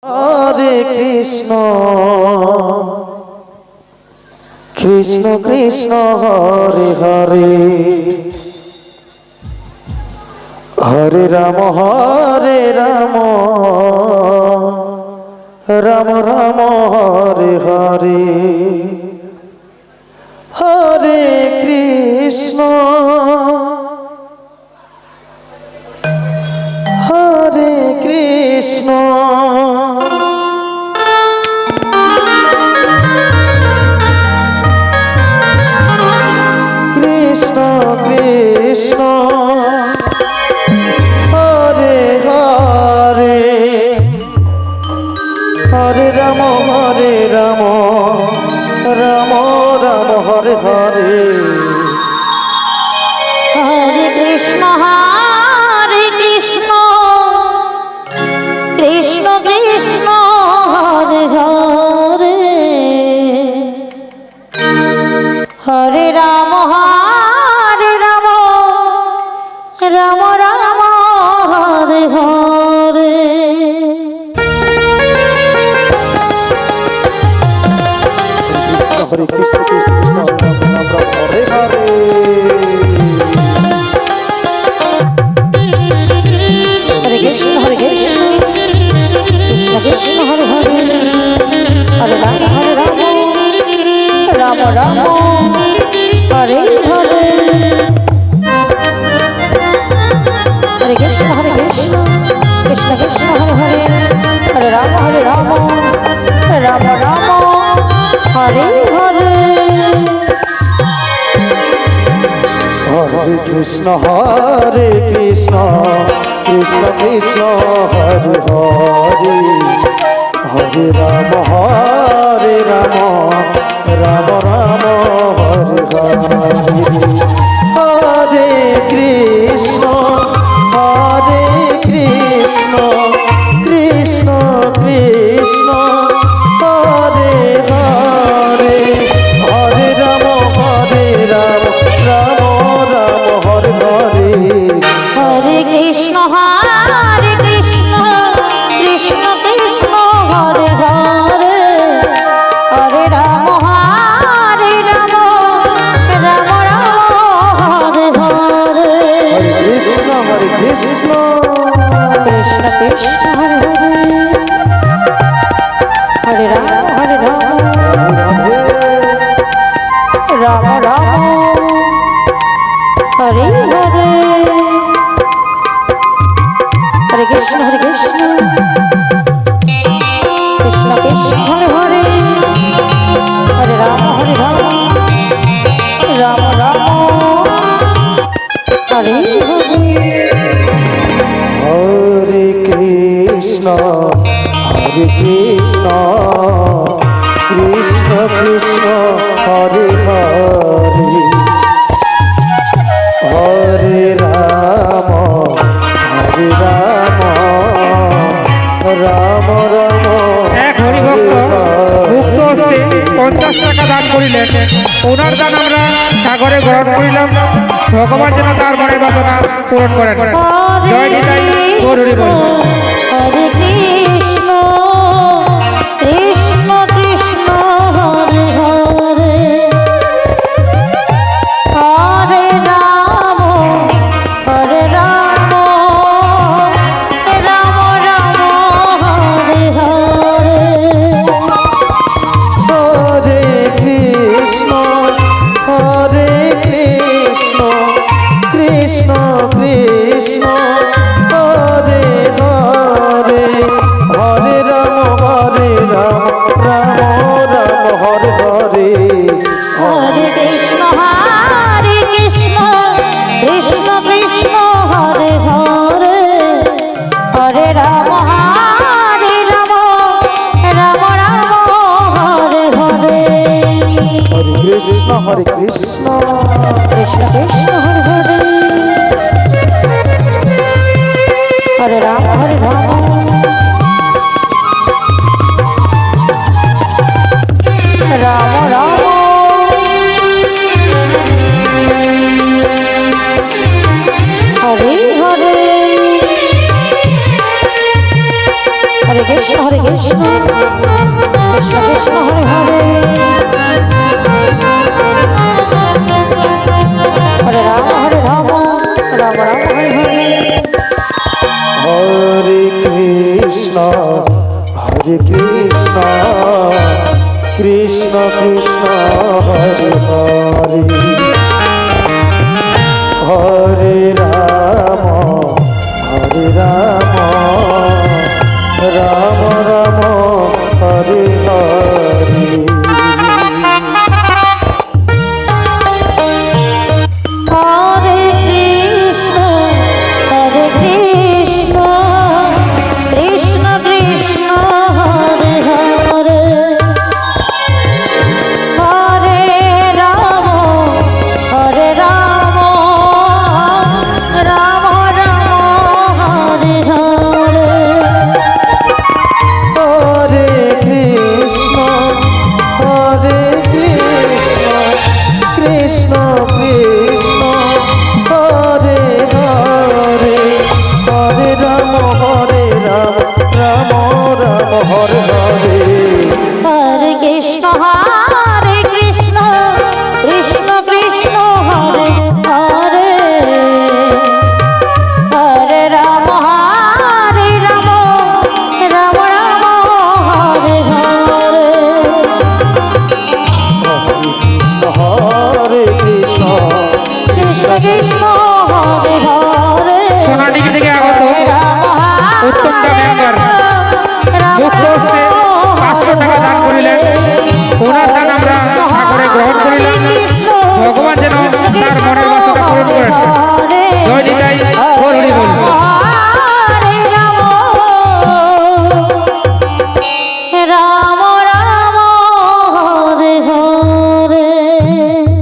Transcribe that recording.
হরে কৃষ্ণ কৃষ্ণ কৃষ্ণ হরে হরে হরে রাম রাম রাম হরে হরে হরে কৃষ্ণ হরে কৃষ্ণ কৃষ্ণ কৃষ্ণ হরে হরে হরে রাম রাম রাম হরে হরে হরে কৃষ্ণ কৃষ্ণ কৃষ্ণ হরে হরে হরে রাম রাম রাম হরে হরে হরে কৃষ্ণ কৃষ্ণ কৃষ্ণ রাম রাম হরে হরে হরে কৃষ্ণ কৃষ্ণ কৃষ্ণ হরে হরে হরে রাম রাম রাম হরে হরে হরে কৃষ্ণ কৃষ্ণ কৃষ্ণ হরে হরে হরে রাম রাম রাম হরে হরে হরে কৃষ্ণ কৃষ্ণ কৃষ্ণ হরে হরে হরে রাম রাম রাম হরে হরে হরে কৃষ্ণ কৃষ্ণ কৃষ্ণ হরে হরে হরে রাম রাম হরে হরে হরে কৃষ্ণ কৃষ্ণ কৃষ্ণ হরে হরে হরে রাম রাম রাম হরে হরে হরে কৃষ্ণ কৃষ্ণ কৃষ্ণ হরে হরে হরে রাম রাম রাম হরে হরে হরে কৃষ্ণ কৃষ্ণ কৃষ্ণ হরে হরে হরে রাম রাম রাম হরে হরে হরে কৃষ্ণ কৃষ্ণ কৃষ্ণ হরে হরে হরে রাম রাম রাম এক হরিভক্ত মুক্ত হস্তে 50 টাকা দান করিলেন। ওনার দান আমরা সাগরে গ্রহণ করিলাম। ভগবান যেন তার মনের বাসনা পূরণ করেন। জয় নিতাই গৌর হরি বল। হরে কৃষ্ণ কৃষ্ণ কৃষ্ণ হরে হরে হরে রাম রাম রাম হরে হরে হরে কৃষ্ণ কৃষ্ণ কৃষ্ণ হরে হরে হরে রাম রাম হরে হরে হরে কৃষ্ণ কৃষ্ণ কৃষ্ণ হরে হরে হরে রাম রাম রাম হরে হরে হরে কৃষ্ণ কৃষ্ণ কৃষ্ণ কৃষ্ণ হরে হরে হরে রাম রাম রাম হরে হরে হরে কৃষ্ণ হরে কৃষ্ণ কৃষ্ণ কৃষ্ণ হরে হরে হরে রাম রাম রাম হরে হরে হরে কৃষ্ণ কৃষ্ণ কৃষ্ণ হরে হরে হরে রাম রাম রাম হরে হরে হরে কৃষ্ণ কৃষ্ণ কৃষ্ণ হরে হরে হরে রাম রাম রাম হরে হরে হরে কৃষ্ণ কৃষ্ণ কৃষ্ণ হরে হরে হরে রাম রাম রাম হরে হরে